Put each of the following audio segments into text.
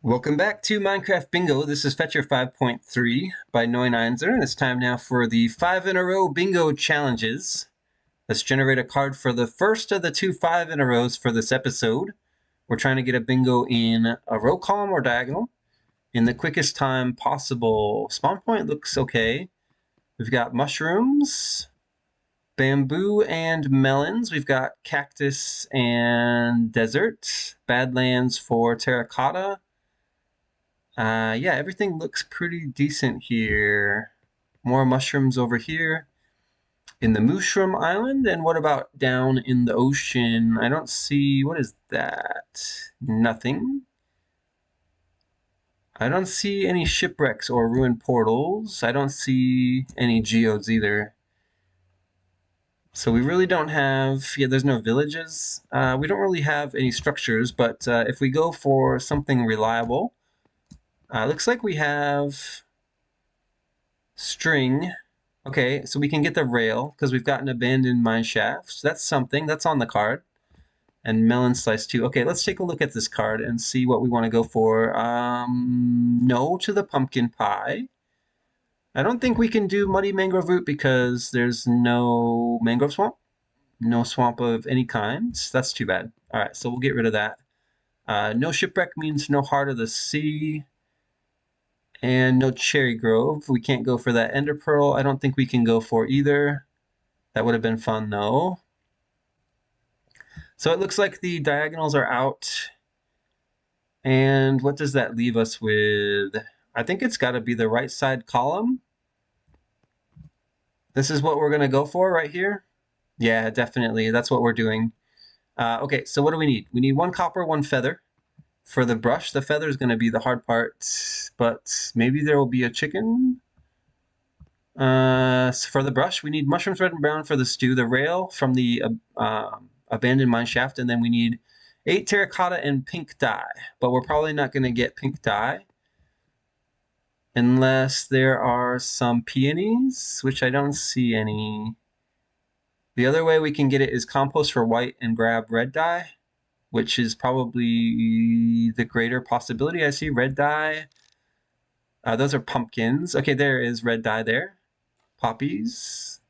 Welcome back to Minecraft Bingo. This is Fetchr 5.3 by Neuneinser, and it's time now for the 5-in-a-row bingo challenges. Let's generate a card for the first of the two 5-in-a-rows for this episode. We're trying to get a bingo in a row, column, or diagonal in the quickest time possible. Spawn point looks okay. We've got mushrooms, bamboo, and melons. We've got cactus and desert. Badlands for terracotta. Yeah, everything looks pretty decent here. More mushrooms over here in the Mushroom Island. And what about down in the ocean? I don't see, what is that? Nothing. I don't see any shipwrecks or ruined portals. I don't see any geodes either. So we really don't have, yeah, there's no villages. We don't really have any structures, but if we go for something reliable, looks like we have string. Okay, so we can get the rail because we've got an abandoned mine shaft. So that's something. That's on the card. And melon slice too. Okay, let's take a look at this card and see what we want to go for. No to the pumpkin pie. I don't think we can do muddy mangrove root because there's no mangrove swamp. No swamp of any kind. That's too bad. All right, so we'll get rid of that. No shipwreck means no heart of the sea. And no cherry grove. We can't go for that ender pearl. I don't think we can go for either. That would have been fun though. So it looks like the diagonals are out. And what does that leave us with? I think it's got to be the right side column. This is what we're going to go for right here. Yeah, definitely. That's what we're doing. Okay, so what do we need? We need one copper, one feather. For the brush, the feather is going to be the hard part, but maybe there will be a chicken. For the brush, we need mushrooms, red and brown for the stew, the rail from the abandoned mine shaft, and then we need 8 terracotta and pink dye. But we're probably not going to get pink dye unless there are some peonies, which I don't see any. The other way we can get it is compost for white and grab red dye, which is probably the greater possibility. I see red dye. Those are pumpkins. Okay, there is red dye there. Poppies.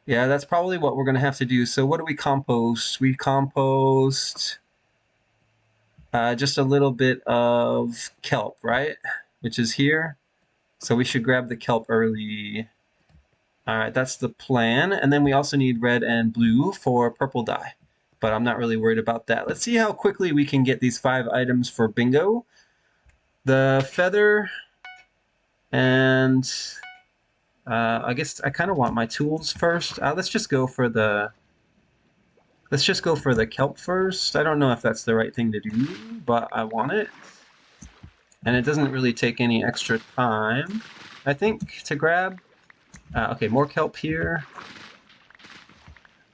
Yeah, that's probably what we're going to have to do. So what do we compost? We compost just a little bit of kelp, right? Which is here. So we should grab the kelp early. All right, that's the plan. And then we also need red and blue for purple dye. But I'm not really worried about that. Let's see how quickly we can get these 5 items for bingo. The feather and I guess I kind of want my tools first. Let's just go for the kelp first. I don't know if that's the right thing to do, but I want it. And it doesn't really take any extra time, I think, to grab. Okay, more kelp here.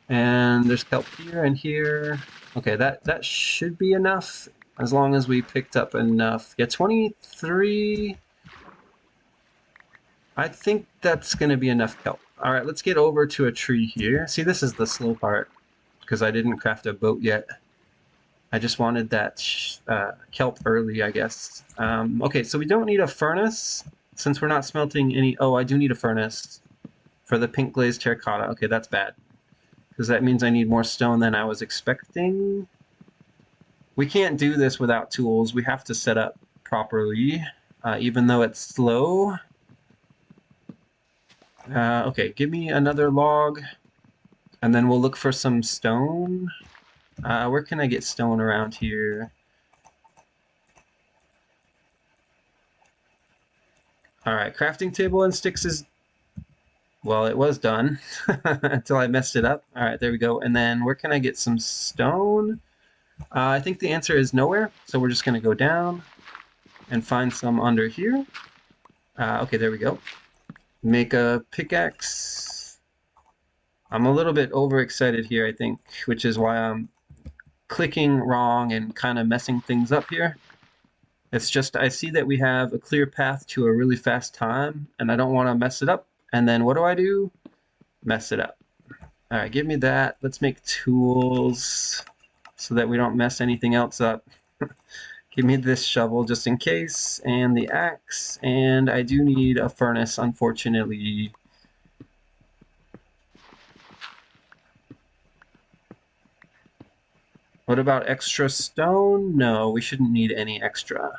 And there's kelp here and here. Okay, that should be enough as long as we picked up enough. Yeah, 23. I think that's going to be enough kelp. All right, let's get over to a tree here. See, this is the slow part because I didn't craft a boat yet. I just wanted that kelp early, I guess. Okay, so we don't need a furnace since we're not smelting any. Oh, I do need a furnace for the pink glazed terracotta. Okay, that's bad because that means I need more stone than I was expecting. We can't do this without tools. We have to set up properly, even though it's slow. Okay, give me another log, and then we'll look for some stone. Where can I get stone around here? Alright, crafting table and sticks is... Well, it was done until I messed it up. Alright, there we go. And then where can I get some stone? I think the answer is nowhere, so we're just going to go down and find some under here. Okay, there we go. Make a pickaxe. I'm a little bit overexcited here, I think, which is why I'm clicking wrong and kind of messing things up here. It's just I see that we have a clear path to a really fast time, and I don't want to mess it up. And then what do? Mess it up. All right, give me that. Let's make tools so that we don't mess anything else up. Give me this shovel just in case, and the axe, and I do need a furnace, unfortunately. What about extra stone? No, we shouldn't need any extra.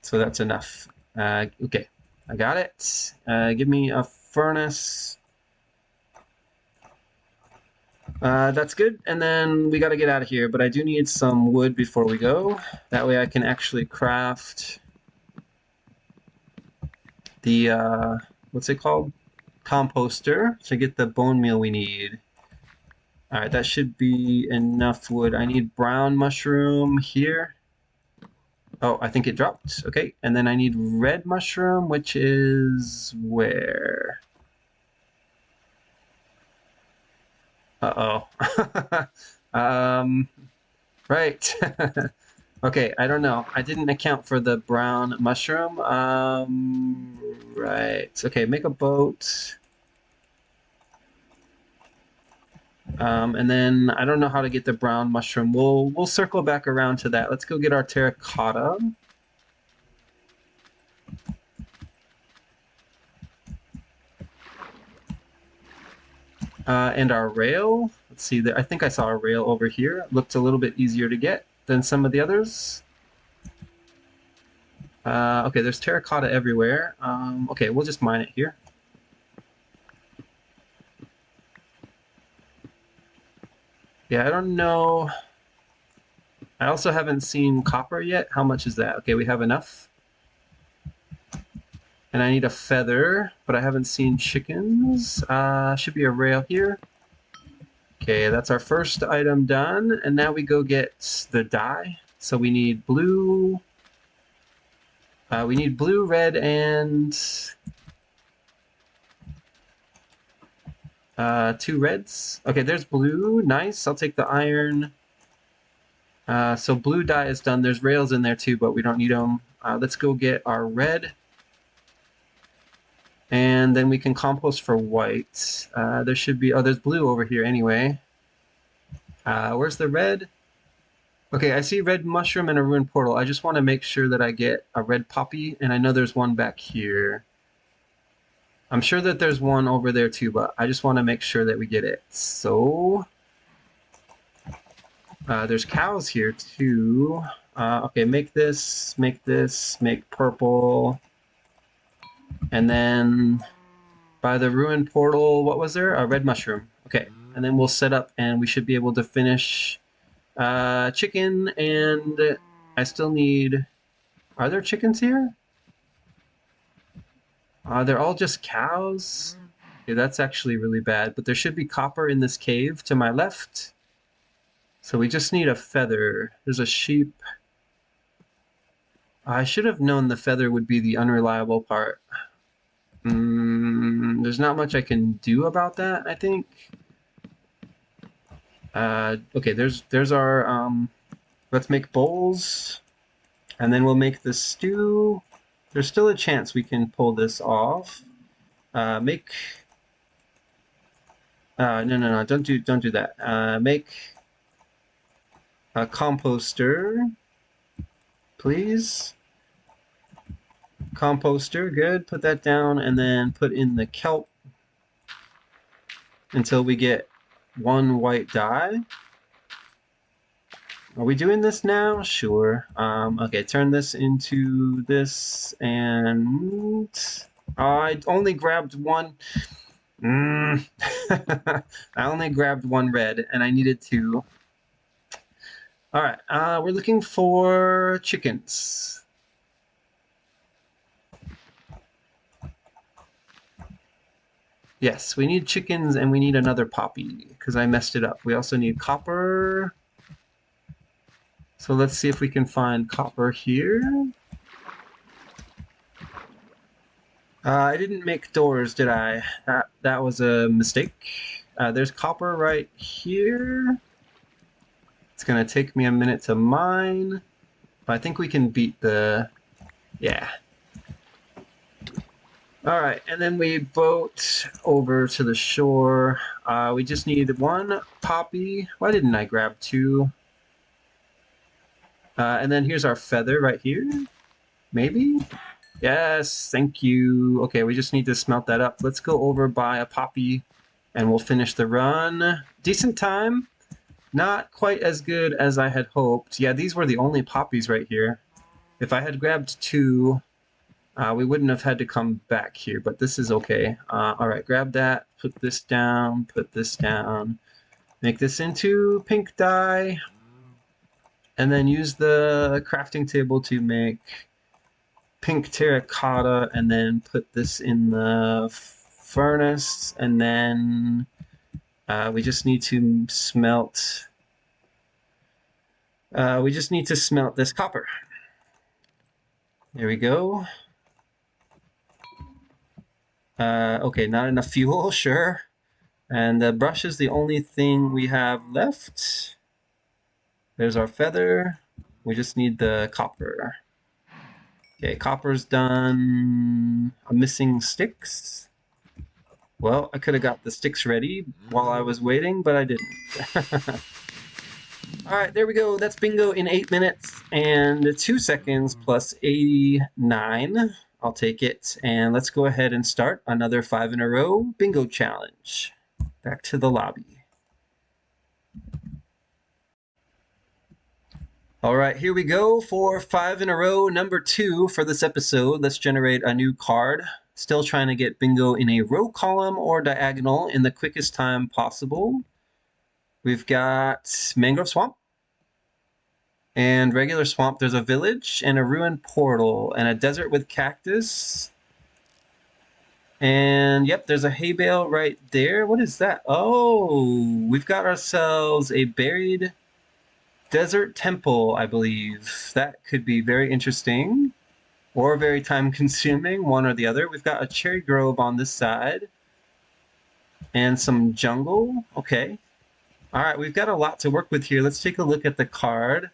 So that's enough. Okay, I got it. Give me a furnace. That's good. And then we got to get out of here, but I do need some wood before we go. That way I can actually craft the, what's it called? Composter to get the bone meal we need. All right, that should be enough wood. I need brown mushroom here. Oh, I think it dropped. Okay, and then I need red mushroom, which is where? Uh-oh. Right. Okay, I don't know. I didn't account for the brown mushroom. Right. Okay, make a boat. And then I don't know how to get the brown mushroom. We'll circle back around to that. Let's go get our terracotta. And our rail. Let's see. I think I saw a rail over here. It looked a little bit easier to get than some of the others. Okay, there's terracotta everywhere. Okay, we'll just mine it here. Yeah, I don't know. I also haven't seen copper yet. How much is that? Okay, we have enough. And I need a feather, but I haven't seen chickens. Should be a rail here. Okay, that's our first item done. And now we go get the dye. So we need blue. We need blue, red, and 2 reds. Okay, there's blue. Nice. I'll take the iron. So blue dye is done. There's rails in there too, but we don't need them. Let's go get our red. And then we can compost for white. There should be, oh, there's blue over here anyway. Where's the red? Okay, I see red mushroom and a ruined portal. I just want to make sure that I get a red poppy, and I know there's one back here. I'm sure that there's one over there too, but I just want to make sure that we get it. So, there's cows here too. Okay, make this, make purple. And then by the ruined portal, what was there? A red mushroom. Okay, and then we'll set up and we should be able to finish chicken, and I still need... Are there chickens here? They're all just cows? Okay, that's actually really bad, but there should be copper in this cave to my left. So we just need a feather. There's a sheep. I should have known the feather would be the unreliable part. There's not much I can do about that, I think. Okay, there's our, let's make bowls, and then we'll make the stew. There's still a chance we can pull this off. No, don't do that. Make a composter, please. Composter, good. Put that down, and then put in the kelp until we get 1 white dye. Are we doing this now? Sure. Okay, turn this into this, and I only grabbed one. I only grabbed 1 red, and I needed 2. All right, we're looking for chickens. Yes, we need chickens, and we need another poppy, because I messed it up. We also need copper. So let's see if we can find copper here. I didn't make doors, did I? That was a mistake. There's copper right here. It's gonna take me a minute to mine, but I think we can beat the... Yeah. All right, and then we boat over to the shore. We just need 1 poppy. Why didn't I grab 2? And then here's our feather right here. Maybe? Yes, thank you. Okay, we just need to smelt that up. Let's go over by a poppy and we'll finish the run. Decent time. Not quite as good as I had hoped. Yeah, these were the only poppies right here. If I had grabbed two, we wouldn't have had to come back here, but this is okay. All right, grab that, put this down, make this into pink dye, and then use the crafting table to make pink terracotta, and then put this in the furnace, and then we just need to smelt. We just need to smelt this copper. There we go. Okay, not enough fuel, sure. And the brush is the only thing we have left. There's our feather. We just need the copper. Okay, copper's done. I'm missing sticks. Well, I could have got the sticks ready while I was waiting, but I didn't. Alright, there we go. That's bingo in 8 minutes and 2 seconds plus 89. I'll take it. And let's go ahead and start another 5 in a row bingo challenge. Back to the lobby. All right, here we go for 5 in a row, number 2 for this episode. Let's generate a new card. Still trying to get bingo in a row column or diagonal in the quickest time possible. We've got Mangrove Swamp and regular swamp. There's a village and a ruined portal and a desert with cactus. And yep, there's a hay bale right there. What is that? Oh, we've got ourselves a buried desert temple, I believe. That could be very interesting or very time consuming, one or the other. We've got a cherry grove on this side and some jungle. Okay. All right, we've got a lot to work with here. Let's take a look at the card.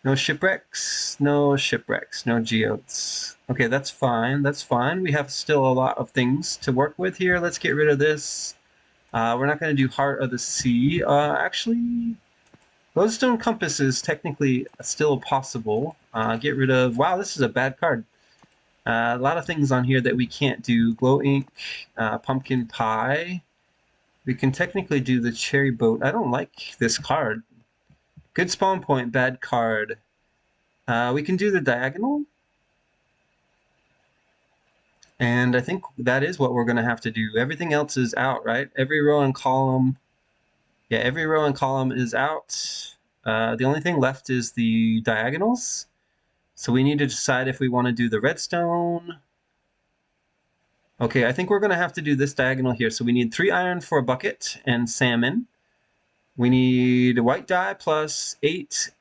No shipwrecks, no shipwrecks, no geodes. Okay, that's fine, that's fine. We have still a lot of things to work with here. Let's get rid of this. We're not going to do Heart of the Sea. Actually, Lodestone Compass is technically still possible. Get rid of... Wow, this is a bad card. A lot of things on here that we can't do. Glow Ink, Pumpkin Pie. We can technically do the Cherry Boat. I don't like this card. Good spawn point, bad card. We can do the diagonal. And I think that is what we're going to have to do. Everything else is out, right? Every row and column. Yeah, every row and column is out. The only thing left is the diagonals. So we need to decide if we want to do the redstone. Okay, I think we're going to have to do this diagonal here. So we need 3 iron for a bucket and salmon. We need white dye plus 8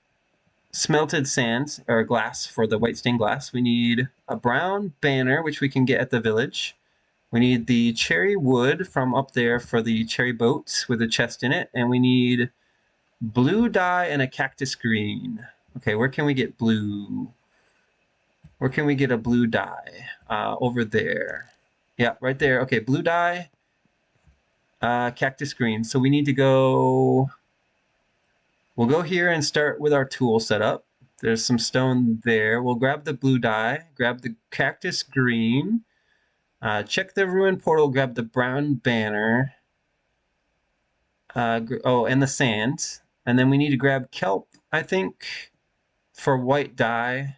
smelted sand, or glass for the white stained glass. We need a brown banner, which we can get at the village. We need the cherry wood from up there for the cherry boat with a chest in it. And we need blue dye and a cactus green. Okay, where can we get blue? Where can we get a blue dye? Over there. Yeah, right there. Okay, blue dye, cactus green. So we need to go... We'll go here and start with our tool setup. There's some stone there. We'll grab the blue dye, grab the cactus green, check the ruined portal, grab the brown banner. Oh, and the sand. And then we need to grab kelp, I think, for white dye.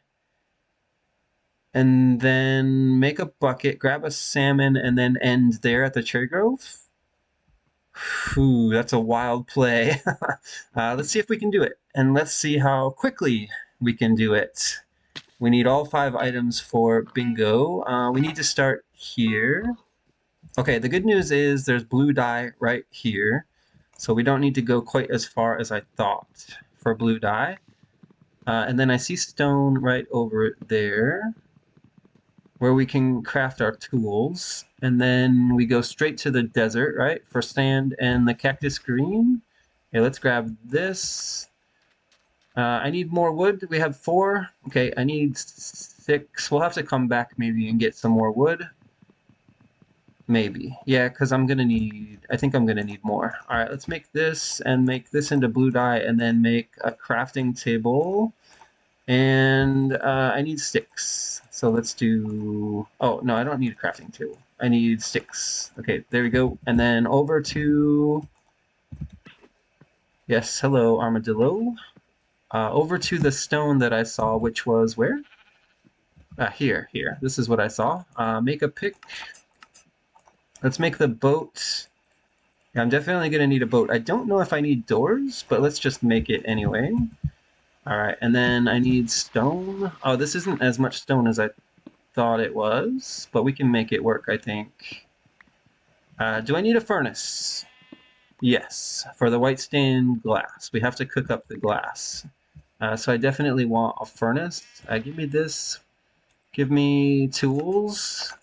And then make a bucket, grab a salmon, and then end there at the cherry grove. Whew, that's a wild play. Let's see if we can do it. And let's see how quickly we can do it. We need all 5 items for bingo. We need to start here. Okay, the good news is there's blue dye right here. So we don't need to go quite as far as I thought for blue dye. And then I see stone right over there where we can craft our tools. And then we go straight to the desert, right, for sand and the cactus green. Okay, let's grab this. I need more wood. We have 4. Okay, I need 6. We'll have to come back maybe and get some more wood. Maybe. Yeah, because I'm going to need... I think I'm going to need more. All right, let's make this and make this into blue dye and then make a crafting table. And I need sticks. So let's do... Oh, no, I don't need a crafting table. I need sticks. Okay, there we go. And then over to... Yes, hello, armadillo. Over to the stone that I saw, which was where? Here. This is what I saw. Make a pick. Let's make the boat. Yeah, I'm definitely going to need a boat. I don't know if I need doors, but let's just make it anyway. All right, and then I need stone. Oh, this isn't as much stone as I thought it was, but we can make it work, I think. Do I need a furnace? Yes, for the white stained glass. We have to cook up the glass. So I definitely want a furnace. Give me this. Give me tools.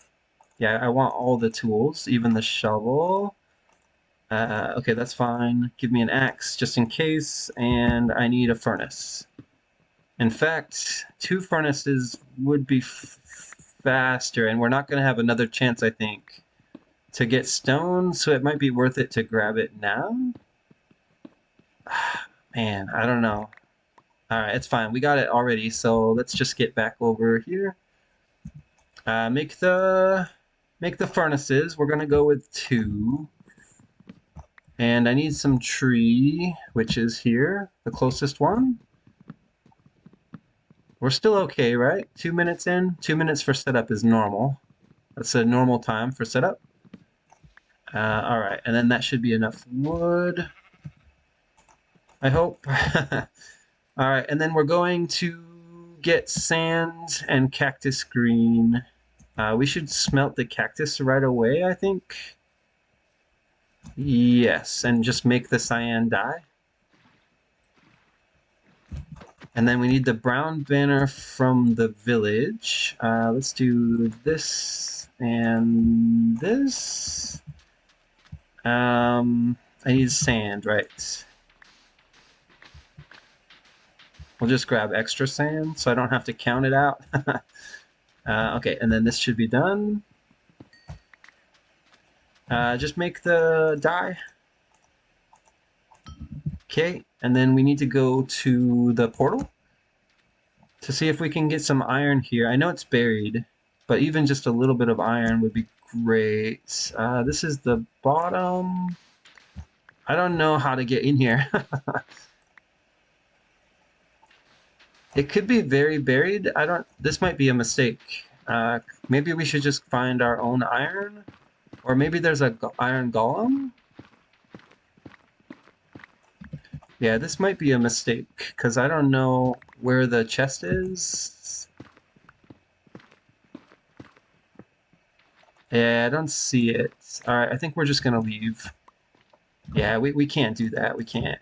Yeah, I want all the tools, even the shovel. Okay, that's fine. Give me an axe just in case, and I need a furnace. In fact, 2 furnaces would be faster, and we're not going to have another chance, I think, to get stone, so it might be worth it to grab it now. Man, I don't know. Alright, it's fine. We got it already, so let's just get back over here. Make the furnaces. We're going to go with 2. And I need some tree, which is here, the closest one. We're still okay, right? 2 minutes in? 2 minutes for setup is normal. That's a normal time for setup. All right, and then that should be enough wood, I hope. All right, and then we're going to get sand and cactus green. We should smelt the cactus right away, I think. Yes, and just make the cyan dye. And then we need the brown banner from the village. Let's do this and this. I need sand, right? We'll just grab extra sand so I don't have to count it out. Okay, and then this should be done. Just make the dye. Okay, and then we need to go to the portal to see if we can get some iron here. I know it's buried, but even just a little bit of iron would be great. This is the bottom. I don't know how to get in here. It could be very buried. This might be a mistake. Maybe we should just find our own iron, or maybe there's a iron golem. Yeah, this might be a mistake, because I don't know where the chest is. Yeah, I don't see it. Alright, I think we're just gonna leave. Yeah, we can't do that. We can't.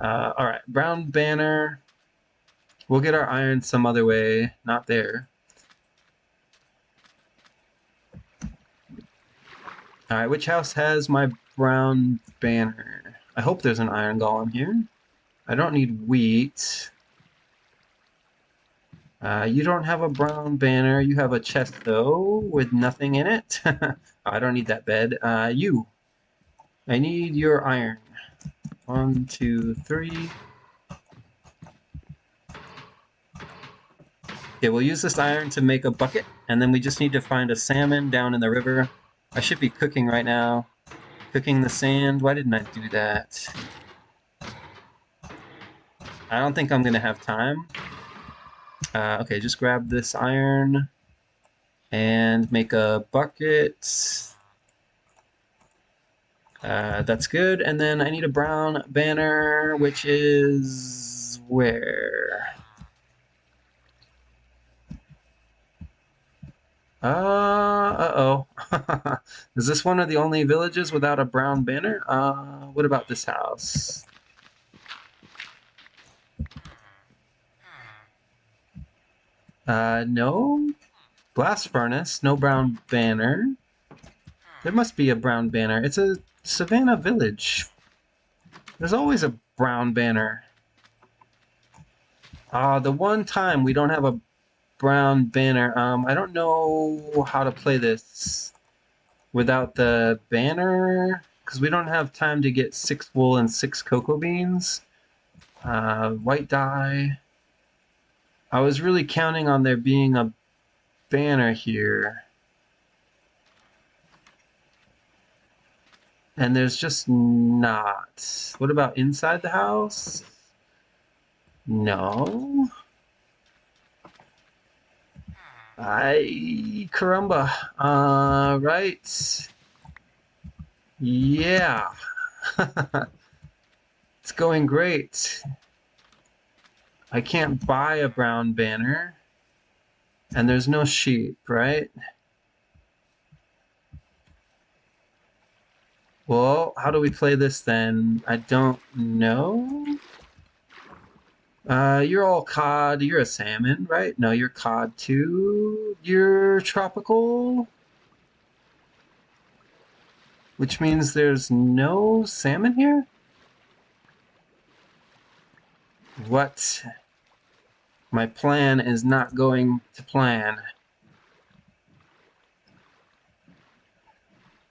Alright, brown banner. We'll get our iron some other way. Not there. Alright, which house has my brown banner? I hope there's an iron golem here. I don't need wheat. You don't have a brown banner. You have a chest, though, with nothing in it. I don't need that bed. I need your iron. 1, 2, 3. Okay, we'll use this iron to make a bucket, and then we just need to find a salmon down in the river. I should be cooking right now. Cooking the sand. Why didn't I do that? I don't think I'm going to have time. Okay, just grab this iron and make a bucket. That's good. And then I need a brown banner, which is where? Uh-oh. Is this one of the only villages without a brown banner? What about this house? No. Blast furnace, no brown banner. There must be a brown banner. It's a savannah village. There's always a brown banner. The one time we don't have a brown banner. I don't know how to play this without the banner, because we don't have time to get 6 wool and 6 cocoa beans. White dye. I was really counting on there being a banner here. And there's just not. What about inside the house? No. Caramba. Right. Yeah. It's going great. I can't buy a brown banner. And there's no sheep, right? Well, how do we play this then? I don't know. You're all cod. You're a salmon, right? No, you're cod too. You're tropical, which means there's no salmon here? What? My plan is not going to plan.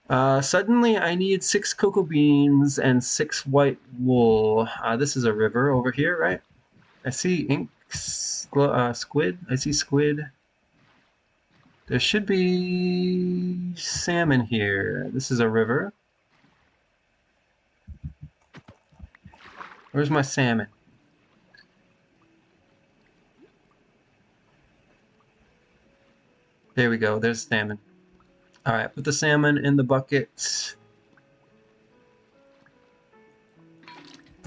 Suddenly I need 6 cocoa beans and 6 white wool. This is a river over here, right? I see ink, squid. I see squid. There should be salmon here. This is a river. Where's my salmon? There we go. There's salmon. All right, put the salmon in the bucket.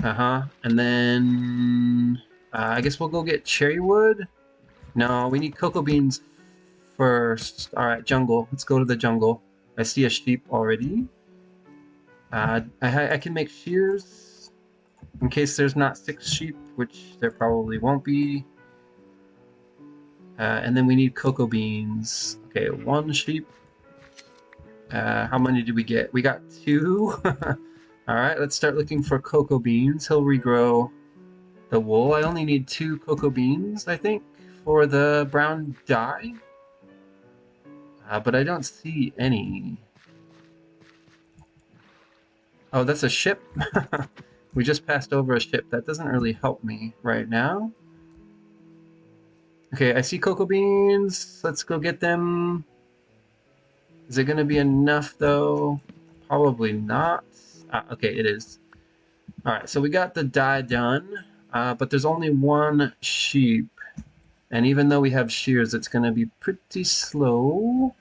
And then I guess we'll go get cherry wood. No, we need cocoa beans first. All right, jungle. Let's go to the jungle. I see a sheep already. I can make shears in case there's not 6 sheep, which there probably won't be. And then we need cocoa beans. Okay, 1 sheep. How many did we get? We got 2. All right, let's start looking for cocoa beans. He'll regrow the wool. I only need 2 cocoa beans, I think, for the brown dye. But I don't see any. Oh, that's a ship? We just passed over a ship. That doesn't really help me right now. Okay, I see cocoa beans. Let's go get them. Is it going to be enough, though? Probably not. Okay, it is. All right, so we got the dye done, but there's only 1 sheep. And even though we have shears, it's going to be pretty slow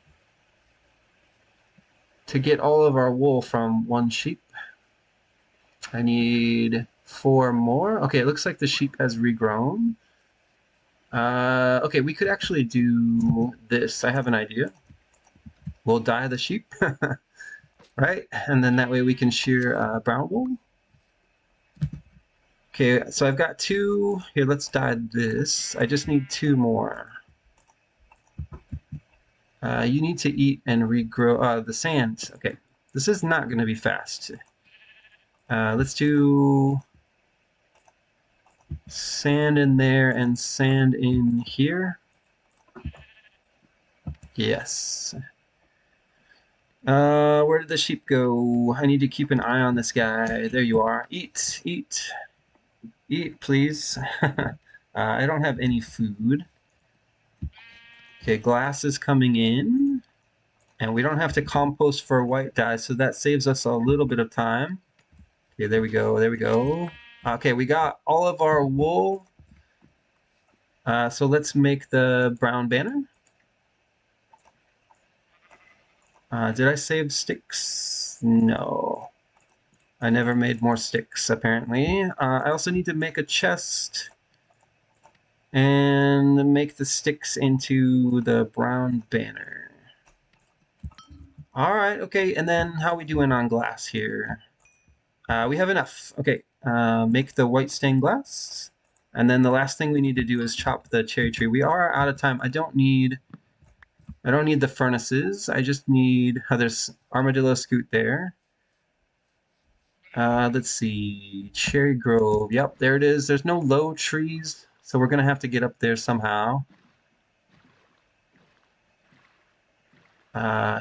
to get all of our wool from 1 sheep. I need 4 more. Okay, it looks like the sheep has regrown. Okay, we could actually do this. I have an idea. We'll dye the sheep, right? And then that way we can shear brown wool. Okay, so I've got 2. Here, let's dye this. I just need 2 more. You need to eat and regrow the sand. Okay, this is not going to be fast. Let's do sand in there and sand in here. Yes. Where did the sheep go? I need to keep an eye on this guy. There you are. Eat, eat, eat, please. I don't have any food. Okay, glass is coming in. And we don't have to compost for white dye, so that saves us a little bit of time. Okay, there we go, there we go. Okay, we got all of our wool. So let's make the brown banner. Did I save sticks? No. I never made more sticks, apparently. I also need to make a chest and make the sticks into the brown banner. All right, okay, and then how are we doing on glass here? We have enough. Okay, make the white stained glass. And then the last thing we need to do is chop the cherry tree. We are out of time. I don't need the furnaces. I just need, there's Armadillo Scoot there. Let's see, Cherry Grove. Yep, there it is. There's no low trees, so we're gonna have to get up there somehow.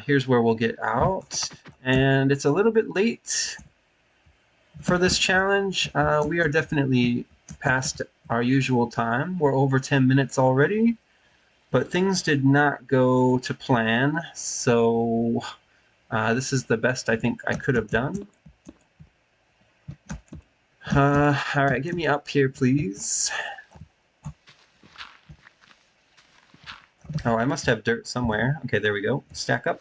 Here's where we'll get out. And it's a little bit late for this challenge. We are definitely past our usual time. We're over 10 minutes already, but things did not go to plan, so this is the best I think I could have done. All right, get me up here, please. Oh, I must have dirt somewhere. Okay, there we go. Stack up.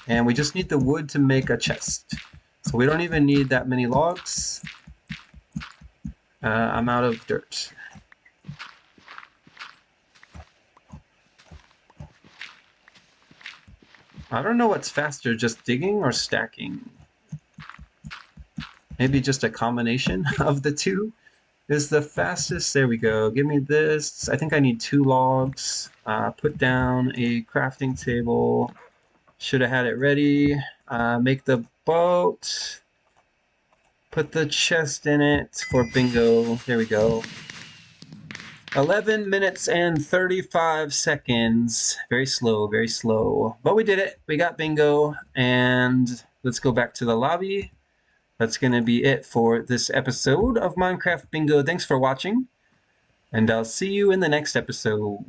And we just need the wood to make a chest. So we don't even need that many logs. I'm out of dirt. I don't know what's faster, just digging or stacking. Maybe just a combination of the two is the fastest. There we go. Give me this. I think I need 2 logs. Put down a crafting table. Should have had it ready. Make the boat. Put the chest in it for bingo. There we go. 11 minutes and 35 seconds. Very slow, very slow. But we did it. We got bingo. And let's go back to the lobby. That's going to be it for this episode of Minecraft Bingo. Thanks for watching. And I'll see you in the next episode.